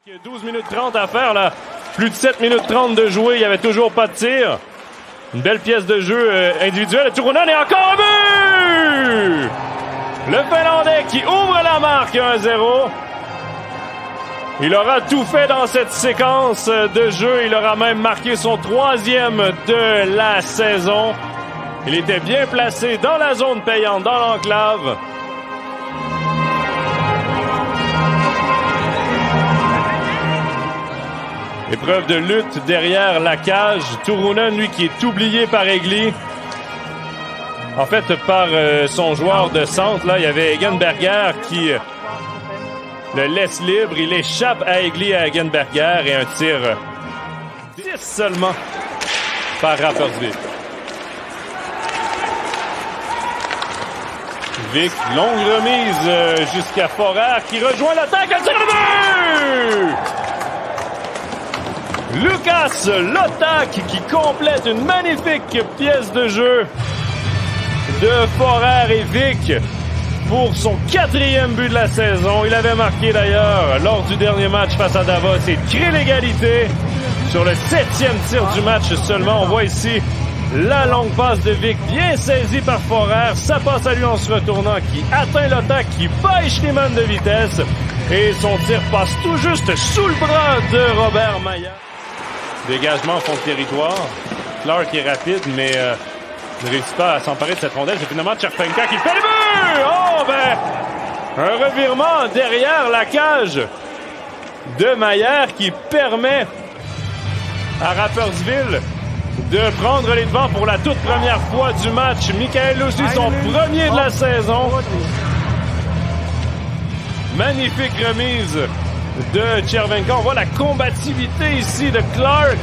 Il y a 12 minutes 30 à faire, là. Plus de 7 minutes 30 de jouer, il n'y avait toujours pas de tir. Une belle pièce de jeu individuelle. Turunen et encore un but! Le Finlandais qui ouvre la marque 1-0. Il aura tout fait dans cette séquence de jeu. Il aura même marqué son 3e de la saison. Il était bien placé dans la zone payante, dans l'enclave. Épreuve de lutte derrière la cage. Turunen, lui, qui est oublié par Egli. En fait, par son joueur de centre, là, il y avait Egenberger qui le laisse libre. Il échappe à Egli, à Egenberger, et un tir 10 seulement par Rapperswil. Vic, longue remise jusqu'à Forer qui rejoint l'attaque. Un tir de but! Lucas Lotak qui complète une magnifique pièce de jeu de Forer et Vic pour son 4e but de la saison. Il avait marqué d'ailleurs lors du dernier match face à Davos et crée l'égalité sur le 7e tir du match seulement. On voit ici la longue passe de Vic bien saisie par Forer. Ça passe à lui en se retournant qui atteint Lotak, qui bat Schliemann de vitesse et son tir passe tout juste sous le bras de Robert Maillat. Dégagement en fond de territoire. Clark est rapide, mais ne réussit pas à s'emparer de cette rondelle. C'est finalement Tcherpenka qui fait le but! Oh, ben! Un revirement derrière la cage de Maier qui permet à Rapperswil de prendre les devants pour la toute première fois du match. Michael aussi, son premier de la saison. Magnifique remise de Tchervenka. On voit la combativité ici de Clark.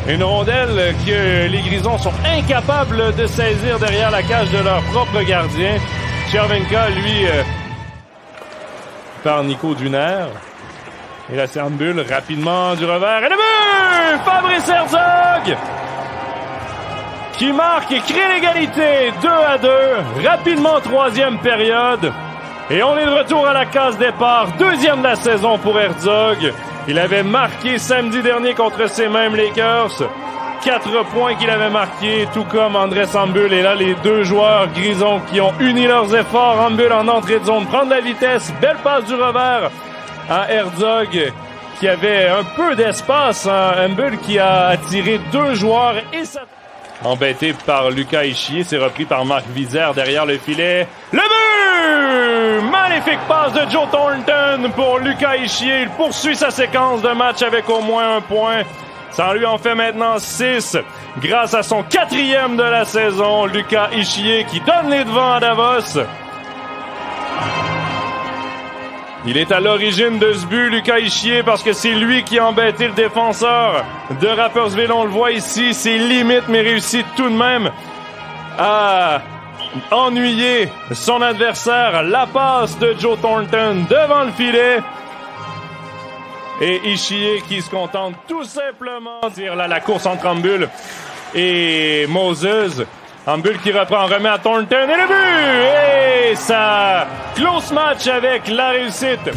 Une rondelle que les Grisons sont incapables de saisir derrière la cage de leur propre gardien. Tchervenka, lui, par Nico Dunaire. Et la Sandbull, rapidement du revers. Et le but! Fabrice Herzog! Qui marque et crée l'égalité. 2-2. Rapidement, 3e période. Et on est de retour à la case départ. 2e de la saison pour Herzog. Il avait marqué samedi dernier contre ces mêmes Lakers. 4 points qu'il avait marqués, tout comme André Sandbull. Et là, les deux joueurs Grisons qui ont uni leurs efforts. Sandbull en entrée de zone, prendre la vitesse. Belle passe du revers à Herzog qui avait un peu d'espace. Sandbull qui a attiré 2 joueurs et ça... Embêté par Lucas Ischier, c'est repris par Marc Vizère derrière le filet. Le but! Magnifique passe de Joe Thornton pour Lucas Ischier. Il poursuit sa séquence de match avec au moins 1 point. Ça lui en fait maintenant 6 grâce à son 4e de la saison. Lucas Ischier qui donne les devants à Davos. Il est à l'origine de ce but, Lucas Ischier, parce que c'est lui qui a embêté le défenseur de Rapperswil. On le voit ici, c'est limite, mais réussit tout de même à ennuyer son adversaire. La passe de Joe Thornton devant le filet. Et Ischier qui se contente tout simplement de dire là la course entre Sandbull et Moses. Sandbull qui reprend, remet à Thornton et le but! Et ça close match avec la réussite